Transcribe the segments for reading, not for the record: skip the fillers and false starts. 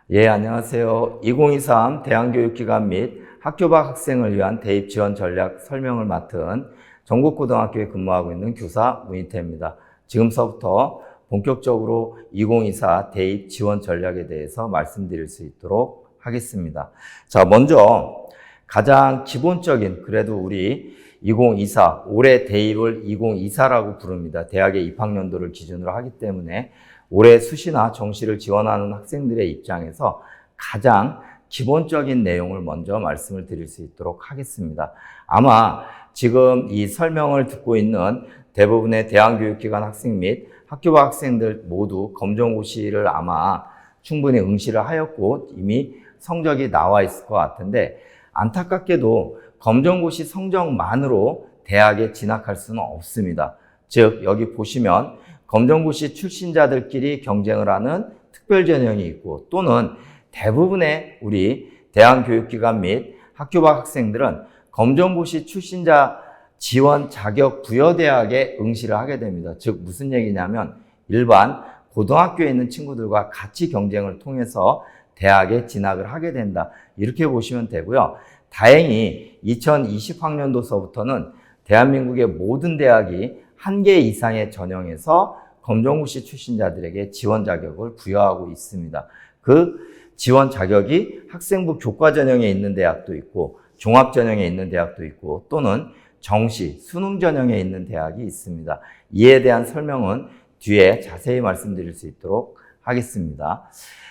예, 안녕하세요. 2023 대안교육기관 및 학교 밖 학생을 위한 대입 지원 전략 설명을 맡은 전국고등학교에 근무하고 있는 교사 문희태입니다. 지금서부터 본격적으로 2024 대입 지원 전략에 대해서 말씀드릴 수 있도록 하겠습니다. 자, 먼저 가장 기본적인, 그래도 우리 2024, 올해 대입을 2024라고 부릅니다. 대학의 입학연도를 기준으로 하기 때문에 올해 수시나 정시를 지원하는 학생들의 입장에서 가장 기본적인 내용을 먼저 말씀을 드릴 수 있도록 하겠습니다. 아마 지금 이 설명을 듣고 있는 대부분의 대안교육기관 학생 및 학교 밖 학생들 모두 검정고시를 아마 충분히 응시를 하였고 이미 성적이 나와 있을 것 같은데, 안타깝게도 검정고시 성적만으로 대학에 진학할 수는 없습니다. 즉 여기 보시면 검정고시 출신자들끼리 경쟁을 하는 특별전형이 있고, 또는 대부분의 우리 대안교육기관 및 학교 밖 학생들은 검정고시 출신자 지원 자격 부여대학에 응시를 하게 됩니다. 즉 무슨 얘기냐면 일반 고등학교에 있는 친구들과 같이 경쟁을 통해서 대학에 진학을 하게 된다, 이렇게 보시면 되고요. 다행히 2020학년도서부터는 대한민국의 모든 대학이 1개 이상의 전형에서 검정고시 출신자들에게 지원 자격을 부여하고 있습니다. 그 지원 자격이 학생부 교과 전형에 있는 대학도 있고 종합 전형에 있는 대학도 있고 또는 정시, 수능 전형에 있는 대학이 있습니다. 이에 대한 설명은 뒤에 자세히 말씀드릴 수 있도록 하겠습니다.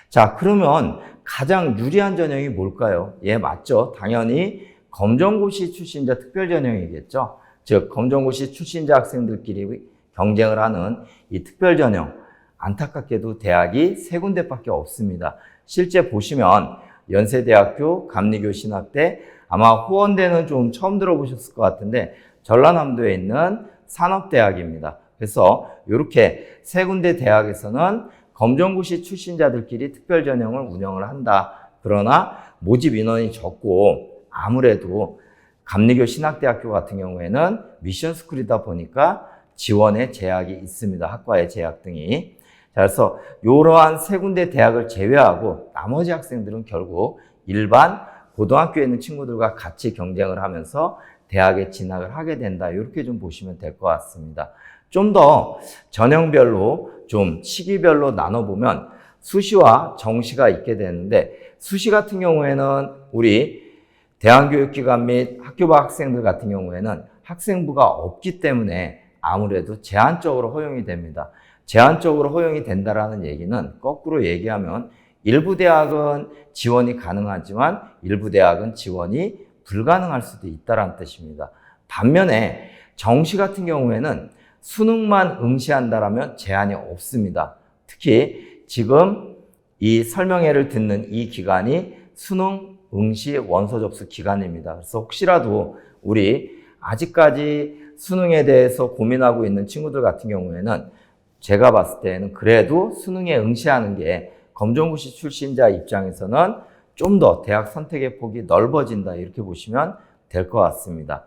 자, 그러면 가장 유리한 전형이 뭘까요? 예, 맞죠. 당연히 검정고시 출신자 특별 전형이겠죠. 즉 검정고시 출신자 학생들끼리 경쟁을 하는 이 특별 전형, 안타깝게도 대학이 3군데밖에 없습니다. 실제 보시면 연세대학교, 감리교 신학대, 아마 호원대는 좀 처음 들어보셨을 것 같은데 전라남도에 있는 산업대학입니다. 그래서 이렇게 3군데 대학에서는 검정고시 출신자들끼리 특별 전형을 운영을 한다. 그러나 모집 인원이 적고 아무래도 감리교 신학대학교 같은 경우에는 미션스쿨이다 보니까 지원에 제약이 있습니다. 학과의 제약 등이. 자, 그래서 이러한 3군데 대학을 제외하고 나머지 학생들은 결국 일반 고등학교에 있는 친구들과 같이 경쟁을 하면서 대학에 진학을 하게 된다. 이렇게 좀 보시면 될 것 같습니다. 좀 더 전형별로 좀 시기별로 나눠보면 수시와 정시가 있게 되는데, 수시 같은 경우에는 우리 대안교육기관 및 학교 밖 학생들 같은 경우에는 학생부가 없기 때문에 아무래도 제한적으로 허용이 됩니다. 제한적으로 허용이 된다라는 얘기는 거꾸로 얘기하면 일부 대학은 지원이 가능하지만 일부 대학은 지원이 불가능할 수도 있다는 뜻입니다. 반면에 정시 같은 경우에는 수능만 응시한다라면 제한이 없습니다. 특히 지금 이 설명회를 듣는 이 기간이 수능 응시 원서 접수 기간입니다. 그래서 혹시라도 우리 아직까지 수능에 대해서 고민하고 있는 친구들 같은 경우에는 제가 봤을 때는 그래도 수능에 응시하는 게 검정고시 출신자 입장에서는 좀 더 대학 선택의 폭이 넓어진다, 이렇게 보시면 될 것 같습니다.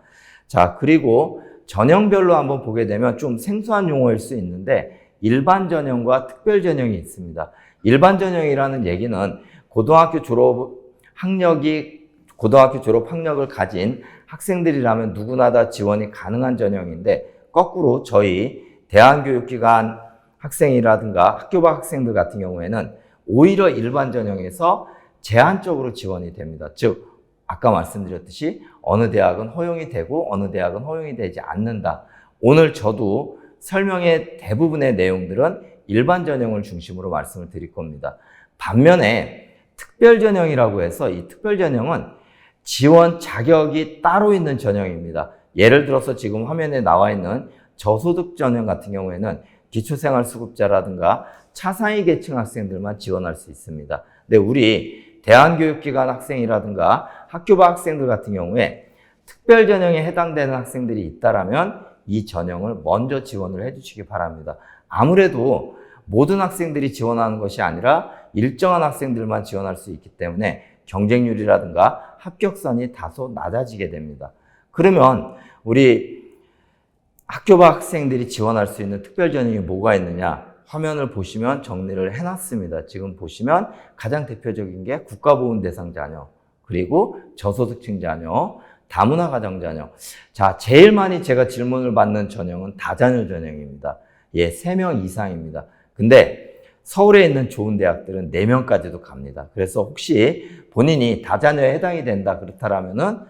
자, 그리고 전형별로 한번 보게 되면 좀 생소한 용어일 수 있는데 일반 전형과 특별 전형이 있습니다. 일반 전형이라는 얘기는 고등학교 졸업 학력을 가진 학생들이라면 누구나 다 지원이 가능한 전형인데, 거꾸로 저희 대안교육기관 학생이라든가 학교 밖 학생들 같은 경우에는 오히려 일반 전형에서 제한적으로 지원이 됩니다. 즉 아까 말씀드렸듯이 어느 대학은 허용이 되고 어느 대학은 허용이 되지 않는다. 오늘 저도 설명의 대부분의 내용들은 일반 전형을 중심으로 말씀을 드릴 겁니다. 반면에 특별 전형이라고 해서 이 특별 전형은 지원 자격이 따로 있는 전형입니다. 예를 들어서 지금 화면에 나와 있는 저소득 전형 같은 경우에는 기초생활수급자라든가 차상위 계층 학생들만 지원할 수 있습니다. 근데 우리 대안교육기관 학생이라든가 학교 밖 학생들 같은 경우에 특별 전형에 해당되는 학생들이 있다라면 이 전형을 먼저 지원을 해주시기 바랍니다. 아무래도 모든 학생들이 지원하는 것이 아니라 일정한 학생들만 지원할 수 있기 때문에 경쟁률이라든가 합격선이 다소 낮아지게 됩니다. 그러면 우리 학교 밖 학생들이 지원할 수 있는 특별 전형이 뭐가 있느냐? 화면을 보시면 정리를 해놨습니다. 지금 보시면 가장 대표적인 게 국가보훈 대상 자녀, 그리고 저소득층 자녀, 다문화 가정 자녀. 자, 제일 많이 제가 질문을 받는 전형은 다자녀 전형입니다. 예, 3명 이상입니다. 근데 서울에 있는 좋은 대학들은 4명까지도 갑니다. 그래서 혹시 본인이 다자녀에 해당이 된다 그렇다라면은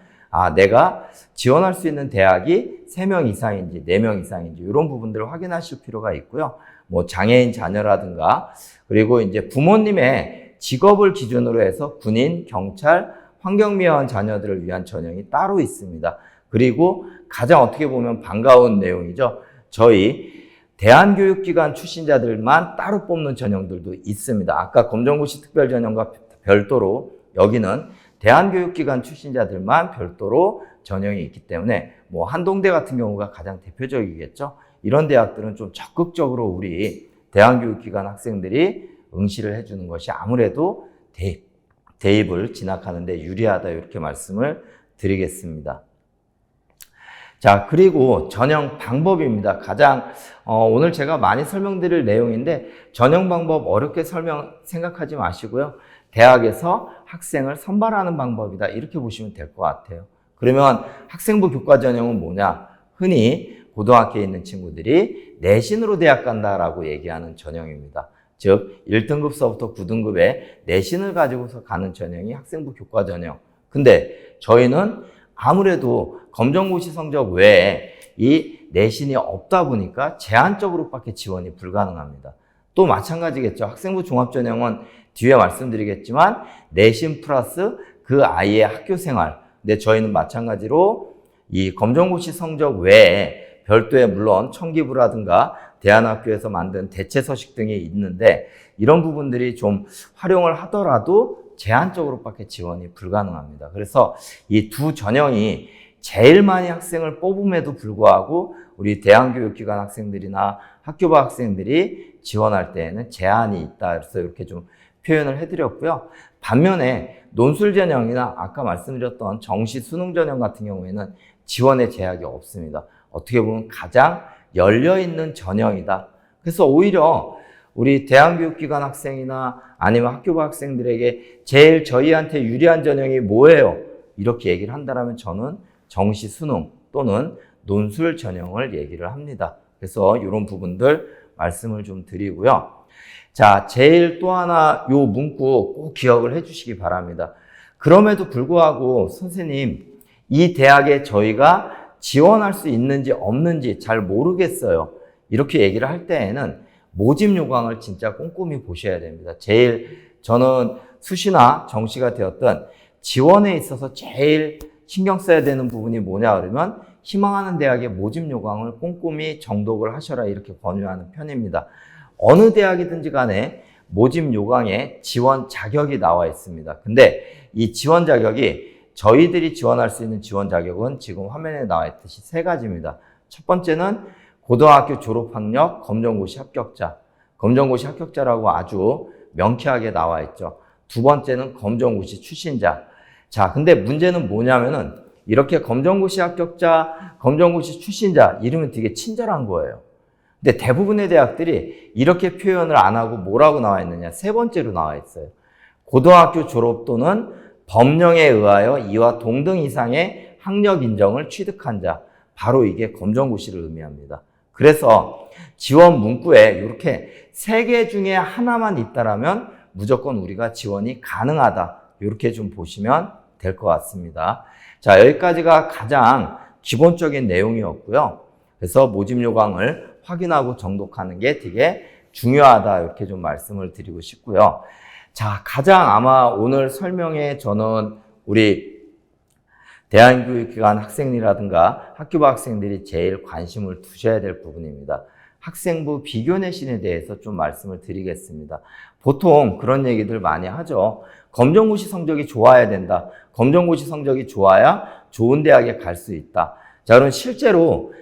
내가 지원할 수 있는 대학이 3명 이상인지 4명 이상인지 이런 부분들을 확인하실 필요가 있고요. 뭐 장애인 자녀라든가, 그리고 이제 부모님의 직업을 기준으로 해서 군인, 경찰, 환경미화원 자녀들을 위한 전형이 따로 있습니다. 그리고 가장 어떻게 보면 반가운 내용이죠. 저희 대한교육기관 출신자들만 따로 뽑는 전형들도 있습니다. 아까 검정고시 특별전형과 별도로 여기는 대한교육기관 출신자들만 별도로 전형이 있기 때문에 뭐 한동대 같은 경우가 가장 대표적이겠죠. 이런 대학들은 좀 적극적으로 우리 대한교육기관 학생들이 응시를 해주는 것이 아무래도 대입을 진학하는 데 유리하다, 이렇게 말씀을 드리겠습니다. 자, 그리고 전형 방법입니다. 가장 오늘 제가 많이 설명드릴 내용인데 전형 방법 어렵게 생각하지 마시고요. 대학에서 학생을 선발하는 방법이다, 이렇게 보시면 될 것 같아요. 그러면 학생부 교과 전형은 뭐냐? 흔히 고등학교에 있는 친구들이 내신으로 대학 간다라고 얘기하는 전형입니다. 즉 1등급서부터 9등급에 내신을 가지고서 가는 전형이 학생부 교과 전형. 근데 저희는 아무래도 검정고시 성적 외에 이 내신이 없다 보니까 제한적으로밖에 지원이 불가능합니다. 또 마찬가지겠죠. 학생부 종합전형은 뒤에 말씀드리겠지만 내신 플러스 그 아이의 학교 생활. 근데 저희는 마찬가지로 이 검정고시 성적 외에 별도의 물론 청기부라든가 대안학교에서 만든 대체 서식 등이 있는데 이런 부분들이 좀 활용을 하더라도 제한적으로밖에 지원이 불가능합니다. 그래서 이 두 전형이 제일 많이 학생을 뽑음에도 불구하고 우리 대한교육기관 학생들이나 학교부 학생들이 지원할 때에는 제한이 있다. 그래서 이렇게 좀 표현을 해드렸고요. 반면에 논술 전형이나 아까 말씀드렸던 정시 수능 전형 같은 경우에는 지원의 제약이 없습니다. 어떻게 보면 가장 열려있는 전형이다. 그래서 오히려 우리 대한교육기관 학생이나 아니면 학교부 학생들에게 제일 저희한테 유리한 전형이 뭐예요? 이렇게 얘기를 한다면 저는 정시 수능 또는 논술 전형을 얘기를 합니다. 그래서 이런 부분들 말씀을 좀 드리고요. 자, 제일 또 하나 요 문구 꼭 기억을 해 주시기 바랍니다. 그럼에도 불구하고 선생님, 이 대학에 저희가 지원할 수 있는지 없는지 잘 모르겠어요. 이렇게 얘기를 할 때에는 모집 요강을 진짜 꼼꼼히 보셔야 됩니다. 제일 저는 수시나 정시가 되었던 지원에 있어서 제일 신경 써야 되는 부분이 뭐냐 그러면 희망하는 대학의 모집 요강을 꼼꼼히 정독을 하셔라, 이렇게 권유하는 편입니다. 어느 대학이든지 간에 모집 요강에 지원 자격이 나와 있습니다. 근데 이 지원 자격이 저희들이 지원할 수 있는 지원 자격은 지금 화면에 나와 있듯이 3가지입니다. 첫 번째는 고등학교 졸업학력 검정고시 합격자. 검정고시 합격자라고 아주 명쾌하게 나와 있죠. 두 번째는 검정고시 출신자. 자, 근데 문제는 뭐냐면은 이렇게 검정고시 합격자, 검정고시 출신자 이러면 되게 친절한 거예요. 근데 대부분의 대학들이 이렇게 표현을 안 하고 뭐라고 나와 있느냐? 3번째로 나와 있어요. 고등학교 졸업 또는 법령에 의하여 이와 동등 이상의 학력 인정을 취득한 자. 바로 이게 검정고시를 의미합니다. 그래서 지원 문구에 이렇게 3개 중에 하나만 있다라면 무조건 우리가 지원이 가능하다. 이렇게 좀 보시면 될 것 같습니다. 자, 여기까지가 가장 기본적인 내용이었고요. 그래서 모집 요강을 확인하고 정독하는 게 되게 중요하다, 이렇게 좀 말씀을 드리고 싶고요. 자, 가장 아마 오늘 설명에 저는 우리 대한교육기관 학생이라든가 학교부 학생들이 제일 관심을 두셔야 될 부분입니다. 학생부 비교 내신에 대해서 좀 말씀을 드리겠습니다. 보통 그런 얘기들 많이 하죠. 검정고시 성적이 좋아야 된다. 검정고시 성적이 좋아야 좋은 대학에 갈 수 있다. 자, 그럼 실제로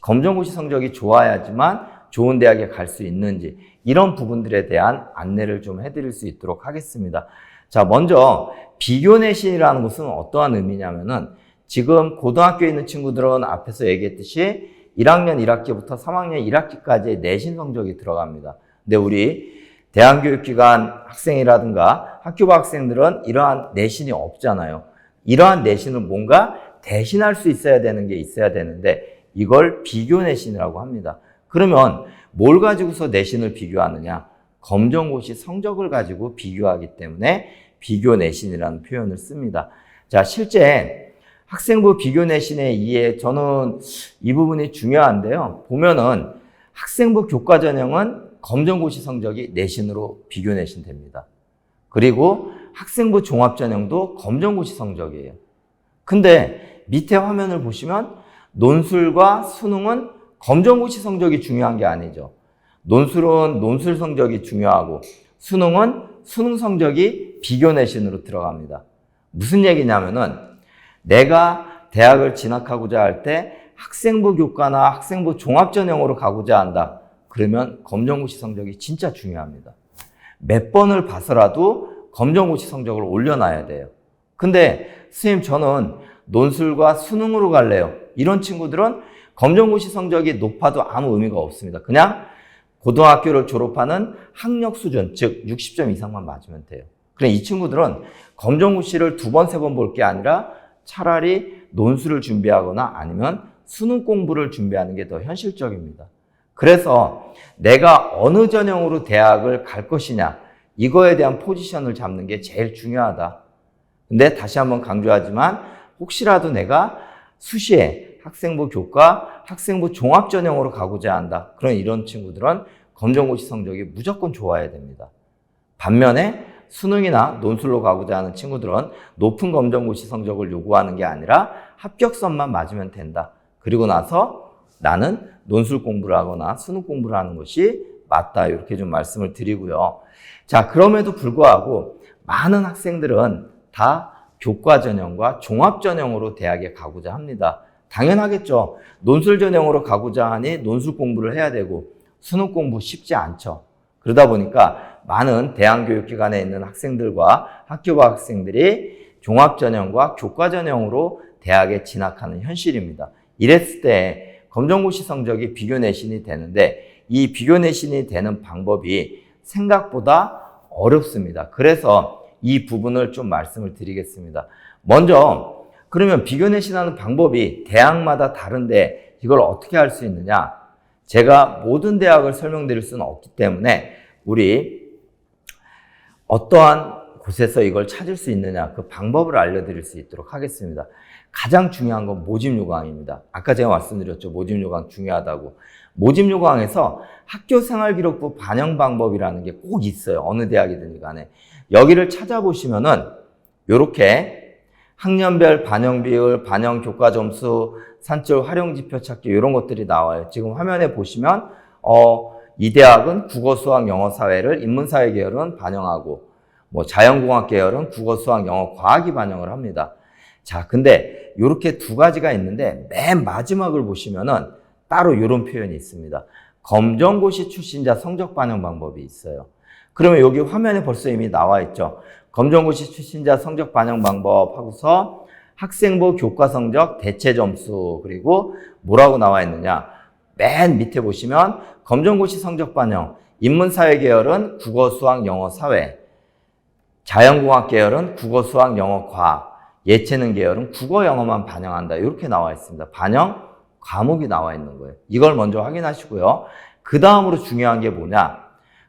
검정고시 성적이 좋아야지만 좋은 대학에 갈 수 있는지, 이런 부분들에 대한 안내를 좀 해드릴 수 있도록 하겠습니다. 자, 먼저 비교 내신이라는 것은 어떠한 의미냐면은 지금 고등학교에 있는 친구들은 앞에서 얘기했듯이 1학년 1학기부터 3학년 1학기까지의 내신 성적이 들어갑니다. 근데 우리 대안교육기관 학생이라든가 학교 밖 학생들은 이러한 내신이 없잖아요. 이러한 내신을 뭔가 대신할 수 있어야 되는 게 있어야 되는데 이걸 비교 내신이라고 합니다. 그러면 뭘 가지고서 내신을 비교하느냐? 검정고시 성적을 가지고 비교하기 때문에 비교 내신이라는 표현을 씁니다. 자, 실제 학생부 비교 내신의 이해, 저는 이 부분이 중요한데요. 보면은 학생부 교과 전형은 검정고시 성적이 내신으로 비교 내신 됩니다. 그리고 학생부 종합 전형도 검정고시 성적이에요. 근데 밑에 화면을 보시면 논술과 수능은 검정고시 성적이 중요한 게 아니죠. 논술은 논술 성적이 중요하고 수능은 수능 성적이 비교 내신으로 들어갑니다. 무슨 얘기냐면은 내가 대학을 진학하고자 할 때 학생부 교과나 학생부 종합 전형으로 가고자 한다. 그러면 검정고시 성적이 진짜 중요합니다. 몇 번을 봐서라도 검정고시 성적을 올려놔야 돼요. 근데 선생님 저는 논술과 수능으로 갈래요. 이런 친구들은 검정고시 성적이 높아도 아무 의미가 없습니다. 그냥 고등학교를 졸업하는 학력 수준, 즉 60점 이상만 맞으면 돼요. 그래 이 친구들은 검정고시를 2번, 3번 볼 게 아니라 차라리 논술을 준비하거나 아니면 수능 공부를 준비하는 게 더 현실적입니다. 그래서 내가 어느 전형으로 대학을 갈 것이냐 이거에 대한 포지션을 잡는 게 제일 중요하다. 근데 다시 한번 강조하지만 혹시라도 내가 수시에 학생부 교과, 학생부 종합 전형으로 가고자 한다. 그런 이런 친구들은 검정고시 성적이 무조건 좋아야 됩니다. 반면에 수능이나 논술로 가고자 하는 친구들은 높은 검정고시 성적을 요구하는 게 아니라 합격선만 맞으면 된다. 그리고 나서 나는 논술 공부를 하거나 수능 공부를 하는 것이 맞다. 이렇게 좀 말씀을 드리고요. 자, 그럼에도 불구하고 많은 학생들은 다 교과 전형과 종합 전형으로 대학에 가고자 합니다. 당연하겠죠. 논술 전형으로 가고자 하니 논술 공부를 해야 되고 수능 공부 쉽지 않죠. 그러다 보니까 많은 대안교육기관에 있는 학생들과 학교 밖 학생들이 종합 전형과 교과 전형으로 대학에 진학하는 현실입니다. 이랬을 때 검정고시 성적이 비교 내신이 되는데 이 비교 내신이 되는 방법이 생각보다 어렵습니다. 그래서 이 부분을 좀 말씀을 드리겠습니다. 먼저 그러면 비교 내신하는 방법이 대학마다 다른데 이걸 어떻게 할 수 있느냐? 제가 모든 대학을 설명드릴 수는 없기 때문에 우리 어떠한 곳에서 이걸 찾을 수 있느냐 그 방법을 알려드릴 수 있도록 하겠습니다. 가장 중요한 건 모집 요강입니다. 아까 제가 말씀드렸죠. 모집 요강 중요하다고. 모집 요강에서 학교생활기록부 반영 방법이라는 게 꼭 있어요. 어느 대학이든 간에. 여기를 찾아보시면은 이렇게 학년별 반영 비율, 반영 교과 점수, 산출 활용 지표 찾기 이런 것들이 나와요. 지금 화면에 보시면 이 대학은 국어, 수학, 영어, 사회를 인문사회 계열은 반영하고 뭐 자연공학 계열은 국어, 수학, 영어, 과학이 반영을 합니다. 자, 근데 이렇게 두 가지가 있는데 맨 마지막을 보시면은 따로 이런 표현이 있습니다. 검정고시 출신자 성적 반영 방법이 있어요. 그러면 여기 화면에 벌써 이미 나와 있죠. 검정고시 출신자 성적 반영 방법 하고서 학생부 교과 성적 대체 점수 그리고 뭐라고 나와 있느냐. 맨 밑에 보시면 검정고시 성적 반영 인문사회 계열은 국어, 수학, 영어, 사회 자연공학 계열은 국어, 수학, 영어, 과학 예체능 계열은 국어, 영어만 반영한다. 이렇게 나와 있습니다. 반영 과목이 나와 있는 거예요. 이걸 먼저 확인하시고요. 그 다음으로 중요한 게 뭐냐.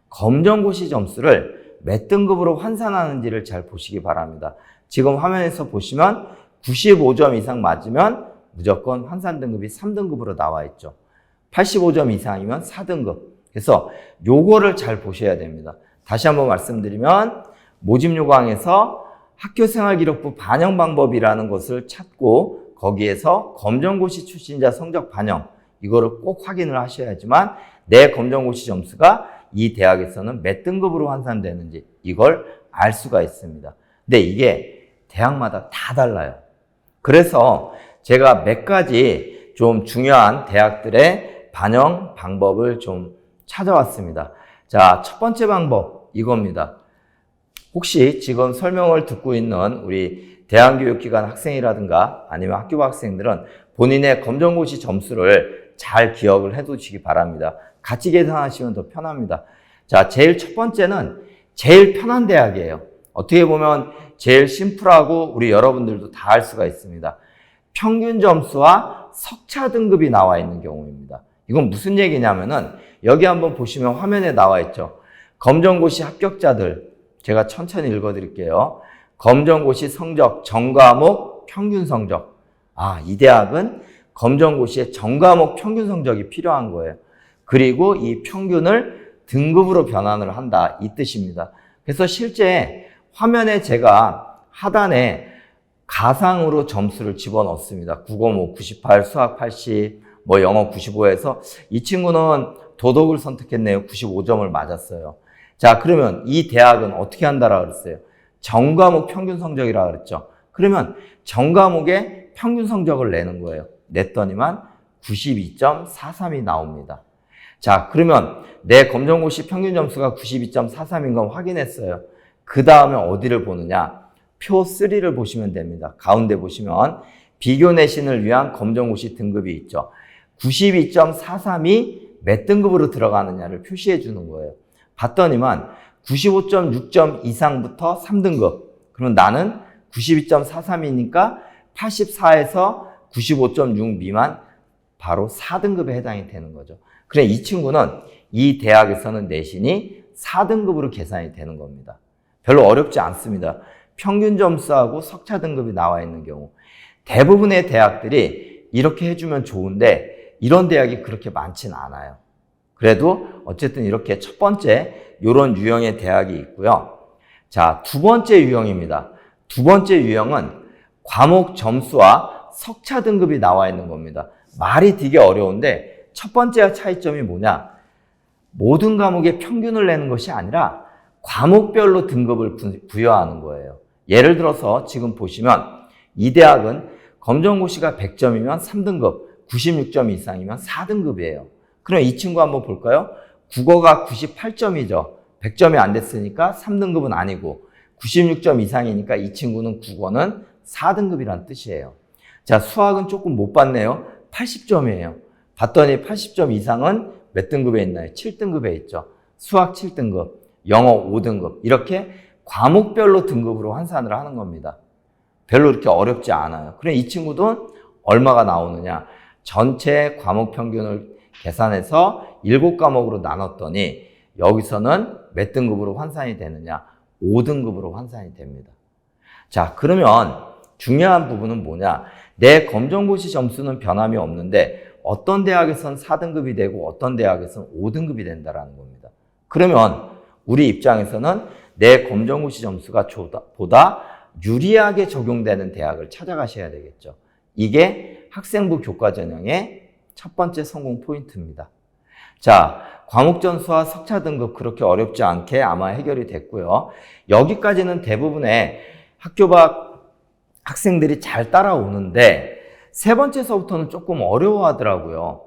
검정고시 점수를 몇 등급으로 환산하는지를 잘 보시기 바랍니다. 지금 화면에서 보시면 95점 이상 맞으면 무조건 환산 등급이 3등급으로 나와 있죠. 85점 이상이면 4등급. 그래서 요거를 잘 보셔야 됩니다. 다시 한번 말씀드리면 모집 요강에서 학교생활기록부 반영 방법이라는 것을 찾고 거기에서 검정고시 출신자 성적 반영 이거를 꼭 확인을 하셔야지만 내 검정고시 점수가 이 대학에서는 몇 등급으로 환산되는지 이걸 알 수가 있습니다. 근데 이게 대학마다 다 달라요. 그래서 제가 몇 가지 좀 중요한 대학들의 반영 방법을 좀 찾아왔습니다. 자, 첫 번째 방법 이겁니다. 혹시 지금 설명을 듣고 있는 우리 대안교육기관 학생이라든가 아니면 학교 밖 학생들은 본인의 검정고시 점수를 잘 기억을 해 두시기 바랍니다. 같이 계산하시면 더 편합니다. 자, 제일 첫 번째는 제일 편한 대학이에요. 어떻게 보면 제일 심플하고 우리 여러분들도 다 알 수가 있습니다. 평균 점수와 석차 등급이 나와 있는 경우입니다. 이건 무슨 얘기냐면은 여기 한번 보시면 화면에 나와 있죠. 검정고시 합격자들, 제가 천천히 읽어드릴게요. 검정고시 성적, 전과목 평균 성적. 이 대학은 검정고시에 전과목 평균 성적이 필요한 거예요. 그리고 이 평균을 등급으로 변환을 한다, 이 뜻입니다. 그래서 실제 화면에 제가 하단에 가상으로 점수를 집어넣습니다. 국어 98, 수학 80, 영어 95에서 이 친구는 도덕을 선택했네요. 95점을 맞았어요. 자, 그러면 이 대학은 어떻게 한다라 그랬어요? 전과목 평균 성적이라 그랬죠. 그러면 전과목의 평균 성적을 내는 거예요. 냈더니만 92.43이 나옵니다. 자, 그러면 내 검정고시 평균 점수가 92.43인 건 확인했어요. 그 다음에 어디를 보느냐? 표 3를 보시면 됩니다. 가운데 보시면 비교 내신을 위한 검정고시 등급이 있죠. 92.43이 몇 등급으로 들어가느냐를 표시해 주는 거예요. 봤더니만 95.6점 이상부터 3등급. 그럼 나는 92.43이니까 84에서 95.6 미만 바로 4등급에 해당이 되는 거죠. 그래, 이 친구는 이 대학에서는 내신이 4등급으로 계산이 되는 겁니다. 별로 어렵지 않습니다. 평균 점수하고 석차 등급이 나와 있는 경우. 대부분의 대학들이 이렇게 해주면 좋은데 이런 대학이 그렇게 많지는 않아요. 그래도 어쨌든 이렇게 첫 번째 이런 유형의 대학이 있고요. 자, 두 번째 유형입니다. 두 번째 유형은 과목 점수와 석차 등급이 나와 있는 겁니다. 말이 되게 어려운데 첫 번째 차이점이 뭐냐? 모든 과목의 평균을 내는 것이 아니라 과목별로 등급을 부여하는 거예요. 예를 들어서 지금 보시면 이 대학은 검정고시가 100점이면 3등급, 96점 이상이면 4등급이에요. 그럼 이 친구 한번 볼까요? 국어가 98점이죠. 100점이 안 됐으니까 3등급은 아니고 96점 이상이니까 이 친구는 국어는 4등급이란 뜻이에요. 자, 수학은 조금 못 봤네요. 80점이에요. 봤더니 80점 이상은 몇 등급에 있나요? 7등급에 있죠. 수학 7등급, 영어 5등급 이렇게 과목별로 등급으로 환산을 하는 겁니다. 별로 그렇게 어렵지 않아요. 그럼 이 친구도 얼마가 나오느냐? 전체 과목 평균을 계산해서 7과목으로 나눴더니 여기서는 몇 등급으로 환산이 되느냐? 5등급으로 환산이 됩니다. 자, 그러면 중요한 부분은 뭐냐? 내 검정고시 점수는 변함이 없는데 어떤 대학에서는 4등급이 되고 어떤 대학에서는 5등급이 된다는 겁니다. 그러면 우리 입장에서는 내 검정고시 점수가 보다 유리하게 적용되는 대학을 찾아가셔야 되겠죠. 이게 학생부 교과전형의 첫 번째 성공 포인트입니다. 자, 과목 점수와 석차 등급 그렇게 어렵지 않게 아마 해결이 됐고요. 여기까지는 대부분의 학교 밖 학생들이 잘 따라오는데 세 번째서부터는 조금 어려워하더라고요.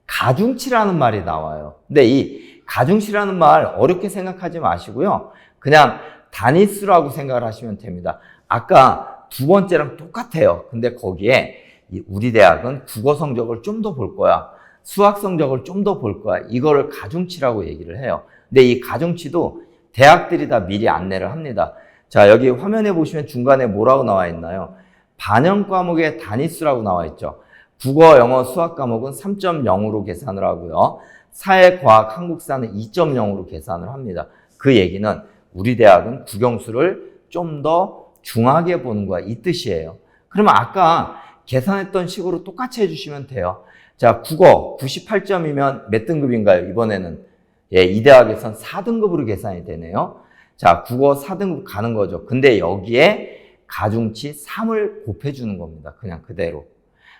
가중치라는 말이 나와요. 근데 이 가중치라는 말 어렵게 생각하지 마시고요. 그냥 단위수라고 생각을 하시면 됩니다. 아까 두 번째랑 똑같아요. 근데 거기에 우리 대학은 국어 성적을 좀 더 볼 거야. 수학 성적을 좀 더 볼 거야. 이거를 가중치라고 얘기를 해요. 근데 이 가중치도 대학들이 다 미리 안내를 합니다. 자, 여기 화면에 보시면 중간에 뭐라고 나와 있나요? 반영 과목의 단위수라고 나와 있죠. 국어, 영어, 수학 과목은 3.0으로 계산을 하고요. 사회, 과학, 한국사는 2.0으로 계산을 합니다. 그 얘기는 우리 대학은 국영수를 좀 더 중하게 보는 거야. 이 뜻이에요. 그러면 아까 계산했던 식으로 똑같이 해주시면 돼요. 자, 국어 98점이면 몇 등급인가요? 이번에는 이 대학에선 4등급으로 계산이 되네요. 자, 국어 4등급 가는 거죠. 근데 여기에 가중치 3을 곱해주는 겁니다. 그냥 그대로.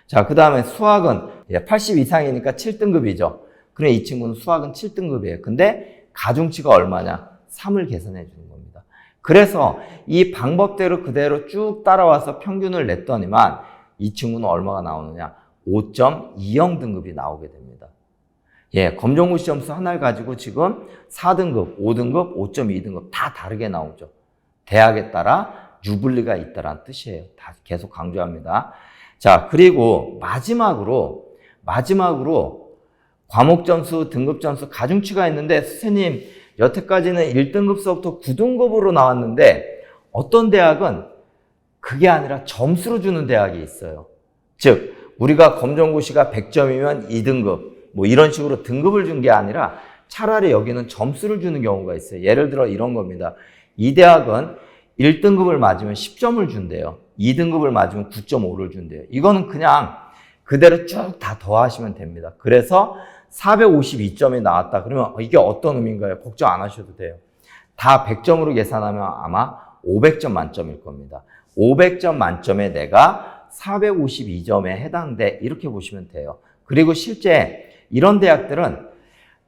자, 그 다음에 수학은 80 이상이니까 7등급이죠. 그래, 이 친구는 수학은 7등급이에요. 근데 가중치가 얼마냐? 3을 계산해 주는 겁니다. 그래서 이 방법대로 그대로 쭉 따라와서 평균을 냈더니만 이 친구는 얼마가 나오느냐? 5.20 등급이 나오게 됩니다. 검정고시 점수 하나를 가지고 지금 4등급, 5등급, 5.2등급 다 다르게 나오죠. 대학에 따라 유불리가 있다는 뜻이에요. 다 계속 강조합니다. 자, 그리고 마지막으로 과목 점수, 등급 점수, 가중치가 있는데 선생님 여태까지는 1등급서부터 9등급으로 나왔는데 어떤 대학은 그게 아니라 점수로 주는 대학이 있어요. 즉 우리가 검정고시가 100점이면 2등급 뭐 이런 식으로 등급을 준 게 아니라 차라리 여기는 점수를 주는 경우가 있어요. 예를 들어 이런 겁니다. 이 대학은 1등급을 맞으면 10점을 준대요. 2등급을 맞으면 9.5를 준대요. 이거는 그냥 그대로 쭉 다 더하시면 됩니다. 그래서 452점이 나왔다. 그러면 이게 어떤 의미인가요? 걱정 안 하셔도 돼요. 다 100점으로 계산하면 아마 500점 만점일 겁니다. 500점 만점에 내가 452점에 해당돼. 이렇게 보시면 돼요. 그리고 실제 이런 대학들은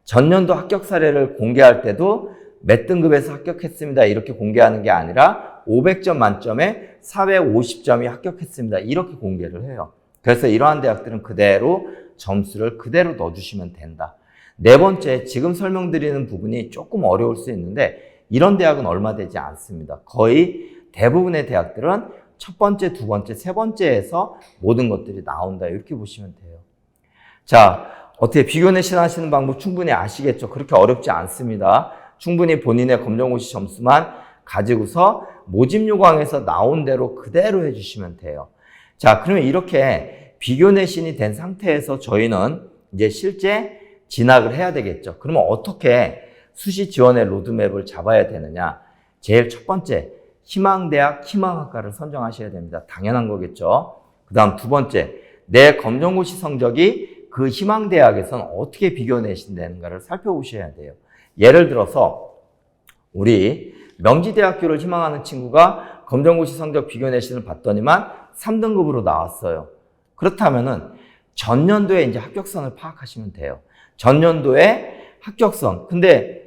전년도 합격 사례를 공개할 때도 몇 등급에서 합격했습니다. 이렇게 공개하는 게 아니라 500점 만점에 450점이 합격했습니다. 이렇게 공개를 해요. 그래서 이러한 대학들은 그대로 점수를 그대로 넣어주시면 된다. 네 번째, 지금 설명드리는 부분이 조금 어려울 수 있는데 이런 대학은 얼마 되지 않습니다. 거의 대부분의 대학들은 첫 번째, 두 번째, 세 번째에서 모든 것들이 나온다. 이렇게 보시면 돼요. 자, 어떻게 비교 내신 하시는 방법 충분히 아시겠죠? 그렇게 어렵지 않습니다. 충분히 본인의 검정고시 점수만 가지고서 모집 요강에서 나온 대로 그대로 해주시면 돼요. 자, 그러면 이렇게 비교 내신이 된 상태에서 저희는 이제 실제 진학을 해야 되겠죠. 그러면 어떻게 수시 지원의 로드맵을 잡아야 되느냐? 제일 첫 번째, 희망대학, 희망학과를 선정하셔야 됩니다. 당연한 거겠죠. 그 다음 두 번째, 내 검정고시 성적이 그 희망대학에서는 어떻게 비교 내신되는가를 살펴보셔야 돼요. 예를 들어서 우리 명지대학교를 희망하는 친구가 검정고시 성적 비교 내신을 봤더니만 3등급으로 나왔어요. 그렇다면은 전년도에 이제 합격선을 파악하시면 돼요. 전년도에 합격선. 근데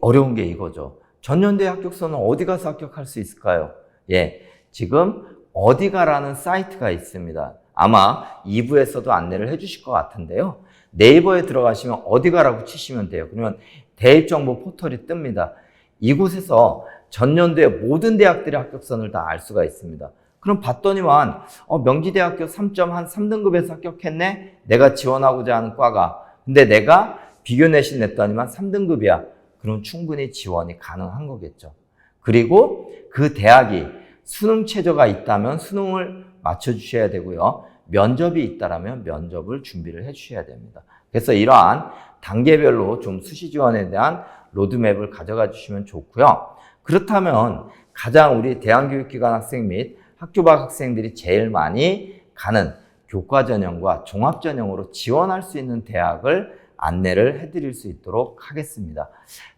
어려운 게 이거죠. 전년도에 합격선은 어디 가서 합격할 수 있을까요? 예, 지금 어디가라는 사이트가 있습니다. 아마 2부에서도 안내를 해주실 것 같은데요. 네이버에 들어가시면 어디가라고 치시면 돼요. 그러면 대입정보 포털이 뜹니다. 이곳에서 전년도에 모든 대학들의 합격선을 다 알 수가 있습니다. 그럼 봤더니만 명지대학교 3.3등급에서 합격했네? 내가 지원하고자 하는 과가. 근데 내가 비교 내신 냈더니만 3등급이야. 그럼 충분히 지원이 가능한 거겠죠. 그리고 그 대학이 수능 최저가 있다면 수능을 맞춰주셔야 되고요. 면접이 있다라면 면접을 준비를 해주셔야 됩니다. 그래서 이러한 단계별로 좀 수시 지원에 대한 로드맵을 가져가 주시면 좋고요. 그렇다면 가장 우리 대한교육기관 학생 및 학교 밖 학생들이 제일 많이 가는 교과전형과 종합전형으로 지원할 수 있는 대학을 안내를 해드릴 수 있도록 하겠습니다.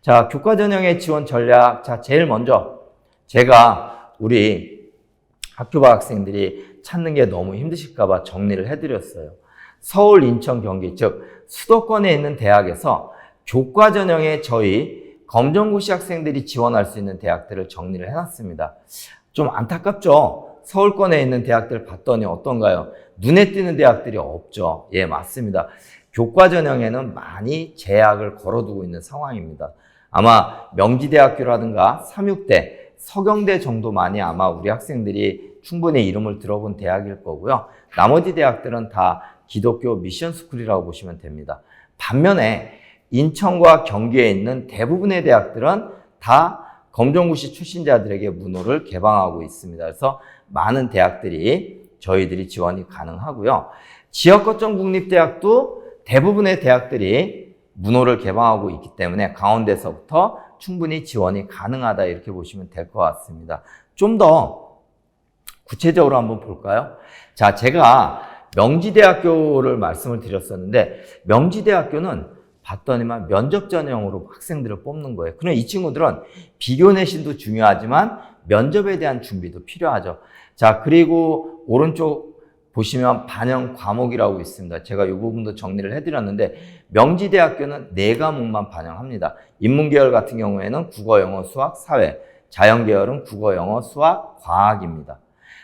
자, 교과전형의 지원 전략. 자, 제일 먼저 제가 우리 학교 밖 학생들이 찾는 게 너무 힘드실까봐 정리를 해드렸어요. 서울, 인천, 경기, 즉 수도권에 있는 대학에서 교과전형에 저희 검정고시 학생들이 지원할 수 있는 대학들을 정리를 해놨습니다. 좀 안타깝죠? 서울권에 있는 대학들 봤더니 어떤가요? 눈에 띄는 대학들이 없죠. 예, 맞습니다. 교과전형에는 많이 제약을 걸어두고 있는 상황입니다. 아마 명지대학교라든가 삼육대, 서경대 정도만이 아마 우리 학생들이 충분히 이름을 들어본 대학일 거고요. 나머지 대학들은 다 기독교 미션스쿨이라고 보시면 됩니다. 반면에 인천과 경기에 있는 대부분의 대학들은 다 검정고시 출신자들에게 문호를 개방하고 있습니다. 그래서 많은 대학들이 저희들이 지원이 가능하고요. 지역 거점 국립대학도 대부분의 대학들이 문호를 개방하고 있기 때문에 가운데서부터 충분히 지원이 가능하다 이렇게 보시면 될 것 같습니다. 좀 더 구체적으로 한번 볼까요? 자, 제가 명지대학교를 말씀을 드렸었는데 명지대학교는 봤더니만 면접 전형으로 학생들을 뽑는 거예요. 그럼 이 친구들은 비교 내신도 중요하지만 면접에 대한 준비도 필요하죠. 자, 그리고 오른쪽 보시면 반영 과목이라고 있습니다. 제가 이 부분도 정리를 해드렸는데 명지대학교는 4과목만 반영합니다. 인문계열 같은 경우에는 국어, 영어, 수학, 사회, 자연계열은 국어, 영어, 수학, 과학입니다.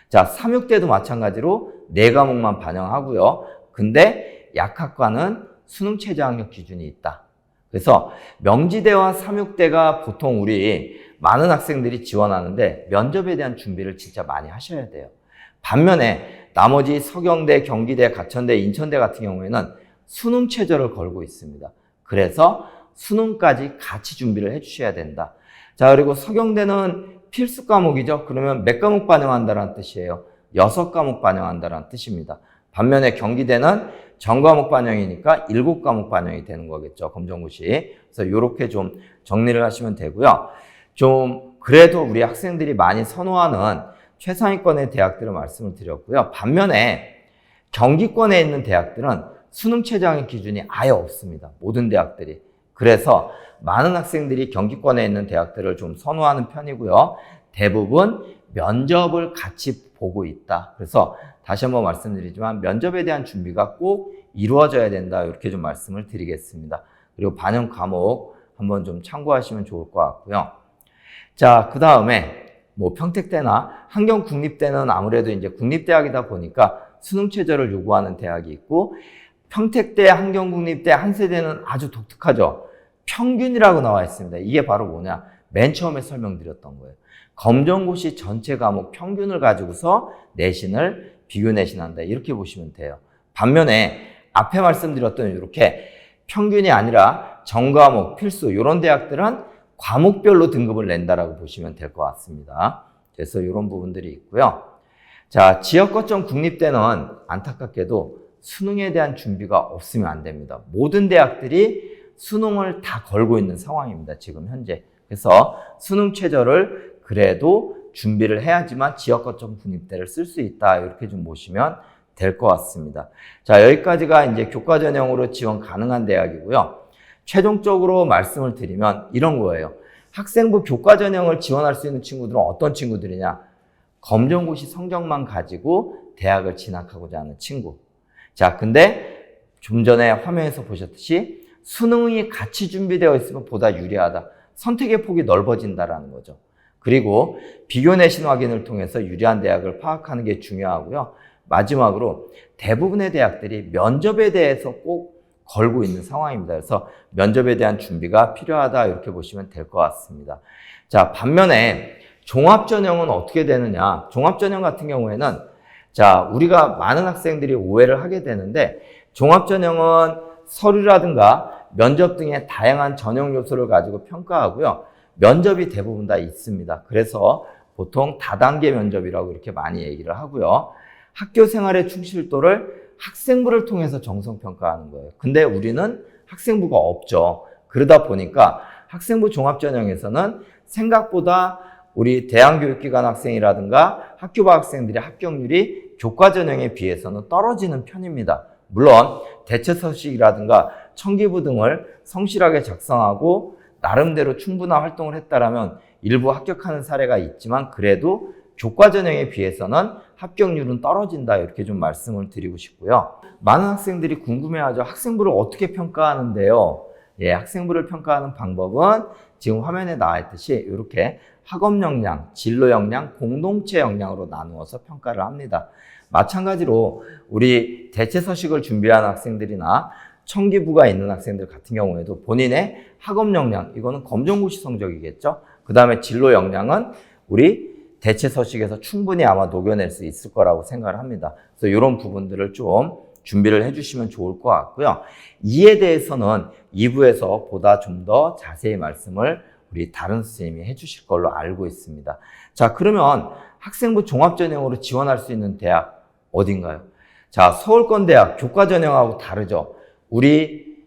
자, 삼육대도 마찬가지로 4과목만 반영하고요. 근데 약학과는 수능 최저 학력 기준이 있다. 그래서 명지대와 삼육대가 보통 우리 많은 학생들이 지원하는데 면접에 대한 준비를 진짜 많이 하셔야 돼요. 반면에 나머지 서경대, 경기대, 가천대, 인천대 같은 경우에는 수능 최저를 걸고 있습니다. 그래서 수능까지 같이 준비를 해주셔야 된다. 자, 그리고 서경대는 필수 과목이죠. 그러면 몇 과목 반영한다는 뜻이에요? 6과목 반영한다는 뜻입니다. 반면에 경기대는 전과목 반영이니까 7과목 반영이 되는 거겠죠. 검정고시. 그래서 이렇게 좀 정리를 하시면 되고요. 좀 그래도 우리 학생들이 많이 선호하는 최상위권의 대학들을 말씀을 드렸고요. 반면에 경기권에 있는 대학들은 수능 최저학력 기준이 아예 없습니다. 모든 대학들이. 그래서 많은 학생들이 경기권에 있는 대학들을 좀 선호하는 편이고요. 대부분 면접을 같이 보고 있다. 그래서 다시 한번 말씀드리지만 면접에 대한 준비가 꼭 이루어져야 된다. 이렇게 좀 말씀을 드리겠습니다. 그리고 반영 과목 한번 좀 참고하시면 좋을 것 같고요. 자, 그 다음에 뭐 평택대나 한경국립대는 아무래도 이제 국립대학이다 보니까 수능 최저를 요구하는 대학이 있고, 평택대, 한경국립대, 한세대는 아주 독특하죠. 평균이라고 나와 있습니다. 이게 바로 뭐냐? 맨 처음에 설명드렸던 거예요. 검정고시 전체 과목 평균을 가지고서 내신을 비교 내신한다. 이렇게 보시면 돼요. 반면에 앞에 말씀드렸던 이렇게 평균이 아니라 전과목, 필수 이런 대학들은 과목별로 등급을 낸다라고 보시면 될 것 같습니다. 그래서 이런 부분들이 있고요. 자, 지역 거점 국립대는 안타깝게도 수능에 대한 준비가 없으면 안 됩니다. 모든 대학들이 수능을 다 걸고 있는 상황입니다. 지금 현재. 그래서 수능 최저를 그래도 준비를 해야지만 지역 거점 국립대를 쓸 수 있다. 이렇게 좀 보시면 될 것 같습니다. 자, 여기까지가 이제 교과 전형으로 지원 가능한 대학이고요. 최종적으로 말씀을 드리면 이런 거예요. 학생부 교과 전형을 지원할 수 있는 친구들은 어떤 친구들이냐? 검정고시 성적만 가지고 대학을 진학하고자 하는 친구. 자, 근데 좀 전에 화면에서 보셨듯이 수능이 같이 준비되어 있으면 보다 유리하다. 선택의 폭이 넓어진다라는 거죠. 그리고 비교 내신 확인을 통해서 유리한 대학을 파악하는 게 중요하고요. 마지막으로 대부분의 대학들이 면접에 대해서 꼭 걸고 있는 상황입니다. 그래서 면접에 대한 준비가 필요하다 이렇게 보시면 될 것 같습니다. 자, 반면에 종합전형은 어떻게 되느냐? 종합전형 같은 경우에는 자, 우리가 많은 학생들이 오해를 하게 되는데 종합전형은 서류라든가 면접 등의 다양한 전형 요소를 가지고 평가하고요. 면접이 대부분 다 있습니다. 그래서 보통 다단계 면접이라고 이렇게 많이 얘기를 하고요. 학교 생활의 충실도를 학생부를 통해서 정성평가하는 거예요. 근데 우리는 학생부가 없죠. 그러다 보니까 학생부 종합전형에서는 생각보다 우리 대안교육기관 학생이라든가 학교부 학생들의 합격률이 교과전형에 비해서는 떨어지는 편입니다. 물론 대체서식이라든가 청기부 등을 성실하게 작성하고 나름대로 충분한 활동을 했다라면 일부 합격하는 사례가 있지만 그래도 교과전형에 비해서는 합격률은 떨어진다 이렇게 좀 말씀을 드리고 싶고요. 많은 학생들이 궁금해하죠. 학생부를 어떻게 평가하는데요? 예, 학생부를 평가하는 방법은 지금 화면에 나와 있듯이 이렇게 학업 역량, 진로 역량, 공동체 역량으로 나누어서 평가를 합니다. 마찬가지로 우리 대체서식을 준비하는 학생들이나 청기부가 있는 학생들 같은 경우에도 본인의 학업 역량, 이거는 검정고시 성적이겠죠. 그 다음에 진로 역량은 우리 대체서식에서 충분히 아마 녹여낼 수 있을 거라고 생각을 합니다. 그래서 이런 부분들을 좀 준비를 해주시면 좋을 것 같고요. 이에 대해서는 2부에서 보다 좀 더 자세히 말씀을 우리 다른 선생님이 해주실 걸로 알고 있습니다. 자, 그러면 학생부 종합전형으로 지원할 수 있는 대학 어딘가요? 자, 서울권대학 교과전형하고 다르죠. 우리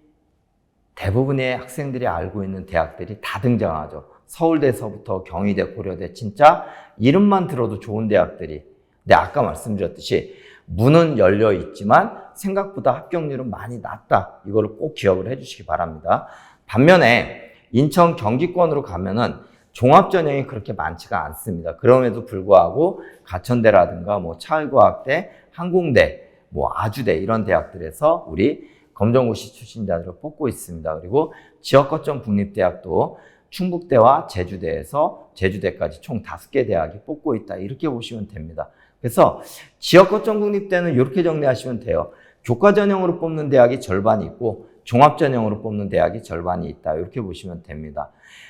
대부분의 학생들이 알고 있는 대학들이 다 등장하죠. 서울대서부터 경희대, 고려대, 진짜 이름만 들어도 좋은 대학들이. 근데 아까 말씀드렸듯이 문은 열려 있지만 생각보다 합격률은 많이 낮다. 이거를 꼭 기억을 해주시기 바랍니다. 반면에 인천 경기권으로 가면은 종합전형이 그렇게 많지가 않습니다. 그럼에도 불구하고 가천대라든가 뭐 차의과학대, 항공대, 뭐 아주대 이런 대학들에서 우리 검정고시 출신자들을 뽑고 있습니다. 그리고 지역거점 국립대학도 충북대와 제주대에서 제주대까지 총 5개 대학이 뽑고 있다. 이렇게 보시면 됩니다. 그래서 지역거점 국립대는 이렇게 정리하시면 돼요. 교과전형으로 뽑는 대학이 절반이 있고 종합전형으로 뽑는 대학이 절반이 있다. 이렇게 보시면 됩니다.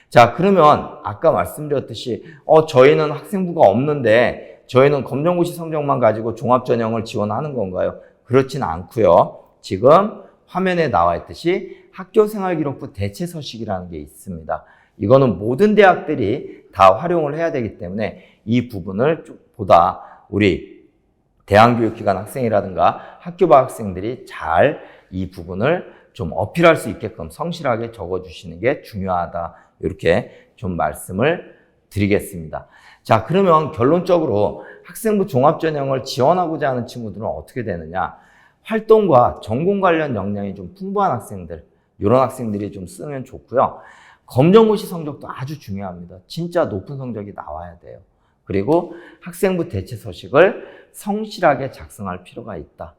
자, 그러면 아까 말씀드렸듯이 저희는 학생부가 없는데 저희는 검정고시 성적만 가지고 종합전형을 지원하는 건가요? 그렇진 않고요. 지금 화면에 나와 있듯이 학교생활기록부 대체서식이라는 게 있습니다. 이거는 모든 대학들이 다 활용을 해야 되기 때문에 이 부분을 좀 보다 우리 대안교육기관 학생이라든가 학교 밖 학생들이 잘 이 부분을 좀 어필할 수 있게끔 성실하게 적어주시는 게 중요하다. 이렇게 좀 말씀을 드리겠습니다. 자, 그러면 결론적으로 학생부 종합전형을 지원하고자 하는 친구들은 어떻게 되느냐? 활동과 전공 관련 역량이 좀 풍부한 학생들, 이런 학생들이 좀 쓰면 좋고요. 검정고시 성적도 아주 중요합니다. 진짜 높은 성적이 나와야 돼요. 그리고 학생부 대체 서식을 성실하게 작성할 필요가 있다.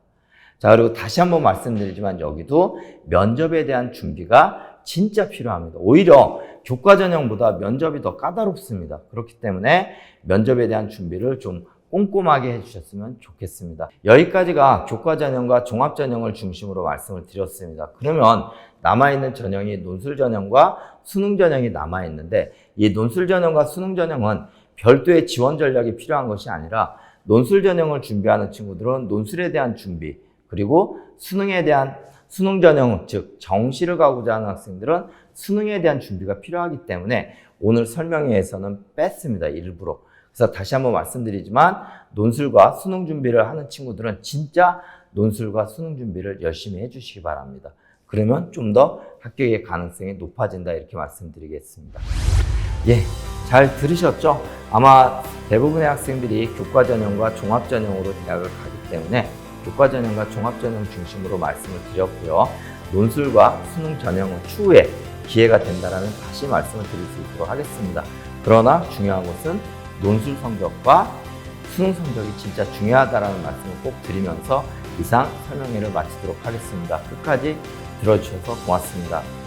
자, 그리고 다시 한번 말씀드리지만 여기도 면접에 대한 준비가 진짜 필요합니다. 오히려 교과 전형보다 면접이 더 까다롭습니다. 그렇기 때문에 면접에 대한 준비를 좀 꼼꼼하게 해주셨으면 좋겠습니다. 여기까지가 교과 전형과 종합 전형을 중심으로 말씀을 드렸습니다. 그러면 남아있는 전형이 논술 전형과 수능 전형이 남아있는데 이 논술 전형과 수능 전형은 별도의 지원 전략이 필요한 것이 아니라 논술 전형을 준비하는 친구들은 논술에 대한 준비, 그리고 수능에 대한 수능 전형, 즉 정시를 가고자 하는 학생들은 수능에 대한 준비가 필요하기 때문에 오늘 설명회에서는 뺐습니다. 일부러. 그래서 다시 한번 말씀드리지만 논술과 수능 준비를 하는 친구들은 진짜 논술과 수능 준비를 열심히 해주시기 바랍니다. 그러면 좀 더 합격의 가능성이 높아진다 이렇게 말씀드리겠습니다. 예, 잘 들으셨죠? 아마 대부분의 학생들이 교과 전형과 종합 전형으로 대학을 가기 때문에 교과 전형과 종합 전형 중심으로 말씀을 드렸고요. 논술과 수능 전형은 추후에 기회가 된다라면 다시 말씀을 드릴 수 있도록 하겠습니다. 그러나 중요한 것은 논술 성적과 수능 성적이 진짜 중요하다라는 말씀을 꼭 드리면서 이상 설명회를 마치도록 하겠습니다. 끝까지 들어주셔서 고맙습니다.